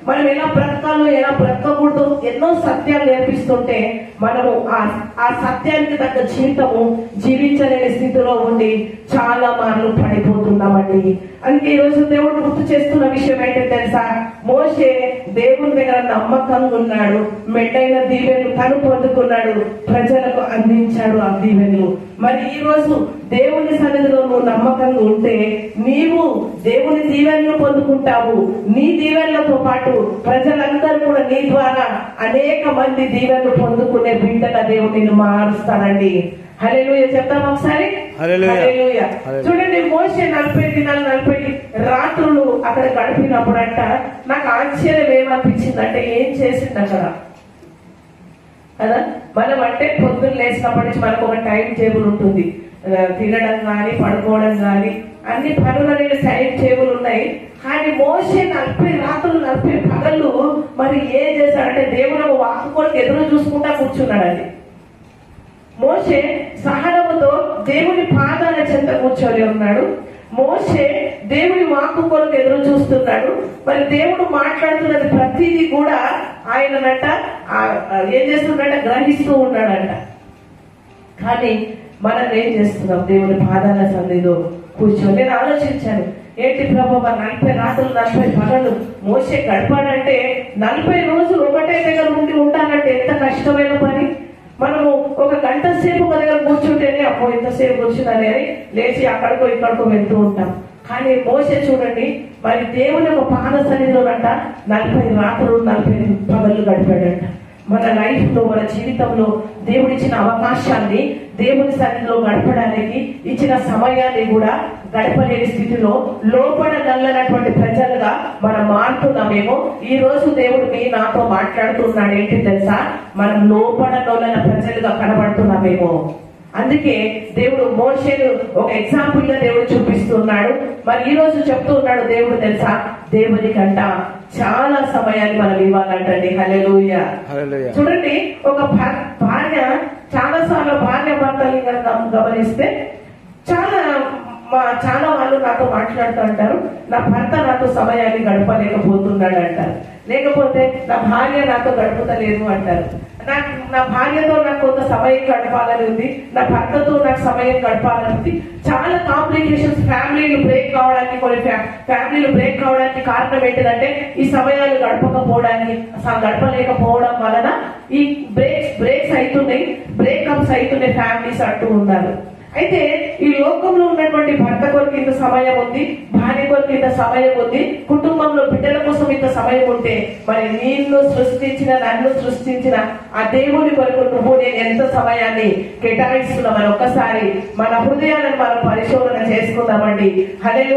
మనం ఎలా బ్రతకాలో ఎలా బ్రతకకూడదు ఎన్నో సత్యాలు నేర్పిస్తుంటే మనము ఆ సత్యానికి తగ్గ జీవితము జీవించలేని స్థితిలో ఉండి చాలా మార్లు పడిపోతున్నామండి. అందుకే ఈ రోజు దేవుడు గుర్తు చేస్తున్న విషయం ఏంటంటే తెలుసా, మోషే దేవుని దగ్గర నమ్మకంగా ఉన్నాడు, మెండైన దీవెను తను పొందుకున్నాడు, ప్రజలకు అందించాడు ఆ దీవెను. మరి ఈ రోజు దేవుని సన్నిధిలో నువ్వు నమ్మకంగా ఉంటే నీవు దేవుని దీవెనలు పొందుకుంటావు. నీ దీవెనలతో పాటు ప్రజలందరూ కూడా నీ ద్వారా అనేక మంది దీవెనలు పొందుకునే బిడ్డగా దేవుడు నిన్ను మారుస్తానండి. హల్లెలూయా చెప్తాం ఒకసారి. హల్లెలూయా. చూడండి, మోషే 40 దినాలు 40 రాత్రులు అక్కడ గడిపినప్పుడు అంట నాకు ఆశ్చర్యం ఏమనిపించింది అంటే, ఏం చేసింది అక్కడ కదా. మనం అంటే పొద్దున్న లేచినప్పటి నుంచి మనకు ఒక టైం టేబుల్ ఉంటుంది, తినడం కానీ పడుకోవడం కానీ అన్ని పనులు అనేది టైం టేబుల్ ఉన్నాయి. కానీ మోషే 40 రాత్రులు 40 పగళ్ళు మరి ఏం చేశాడంటే దేవుడు వాక్కుకోనికి ఎదురు చూసుకుంటా కూర్చున్నాడండి. మోషే సహనముతో దేవుని పాదాల చెంత కూర్చొని ఉన్నాడు. మోషే దేవుని వాక్కు కొరకు ఎదురు చూస్తున్నాడు. మరి దేవుడు మాట్లాడుతున్నది ప్రతిదీ కూడా ఆయననంట ఏం చేస్తున్నాడంట, గ్రహిస్తూ ఉన్నాడంట. కానీ మనం ఏం చేస్తున్నాం? దేవుని పాదాల సన్నిధిలో కూర్చొని నేను ఆలోచించాను, ఏంటి ప్రభు 40 రాత్రులు 40 పగళ్ళు మోషే గడపాడంటే 40 రోజులు ఒకటే దగ్గర ఉండి ఉంటానంటే ఎంత కష్టమైన పని. మనము ఒక గంట సేపు ఒక దగ్గర కూర్చుంటేనే అమ్మో ఎంతసేపు కూర్చున్నానే అని లేచి అక్కడికో ఇక్కడికో వెళ్తూ ఉంటాం. కానీ మోషే చూడండి, మరి దేవుని ఒక పాద సన్నిధిలోనంట 40 రాత్రులు 40 పగళ్ళు గడిపాడంట. మన లైఫ్ లో మన జీవితంలో దేవుడిచ్చిన అవకాశాన్ని దేవుని సన్నిధిలో గడపడానికి ఇచ్చిన సమయాన్ని కూడా గడపలేని స్థితిలో లోపడగలనటువంటి ప్రజలుగా మనం మారుతున్నామేమో. ఈ రోజు దేవుడు నాతో మాట్లాడుతున్నాడు ఏంటి తెలుసా, మనం లోపడగలన ప్రజలుగా కనబడుతున్నామేమో. అందుకే దేవుడు మోషేను ఒక ఎగ్జాంపుల్ గా దేవుడు చూపిస్తున్నాడు. మరి ఈ రోజు చెప్తూ ఉన్నాడు దేవుడు తెలుసా, దేవునికంట చాలా సమయాన్ని మనం ఇవ్వాలంటండి. హల్లెలూయా. చూడండి, ఒక భార్య చాలా సార్లు భార్య భర్తలు గమనిస్తే చాలా వాళ్ళు నాతో మాట్లాడుతూ అంటారు, నా భర్త నాతో సమయాన్ని గడపలేకపోతున్నాడు అంటారు, లేకపోతే నా భార్య నాతో గడుపుతలేదు అంటారు. నా భార్యతో నాకు కొంత సమయం గడపాలని ఉంది, నా భర్తతో నాకు సమయం గడపాలని ఉంది. చాలా కాంప్లికేషన్స్, ఫ్యామిలీలు బ్రేక్ కావడానికి, కొన్ని ఫ్యామిలీలు బ్రేక్ కావడానికి కారణం ఏంటిదంటే ఈ సమయాలు గడపలేకపోవడం వలన ఈ బ్రేక్స్ అవుతున్నాయి, బ్రేకప్స్ అవుతున్నాయి ఫ్యామిలీస్ అంటూ ఉన్నారు. అయితే ఈ లోకంలో ఉన్నటువంటి భర్త కొరకు ఇంత సమయం ఉంది, భార్య కొరకు ఇంత సమయం ఉంది, కుటుంబంలో బిడ్డల కోసం ఇంత సమయం ఉంటే మరి నన్ను సృష్టించిన ఆ దేవుని కొరకు నువ్వు నేను ఎంత సమయాన్ని కేటాయిస్తున్నామని ఒక్కసారి మన హృదయాలను మనం పరిశోధన చేసుకుందామండి. హల్లెలూయా.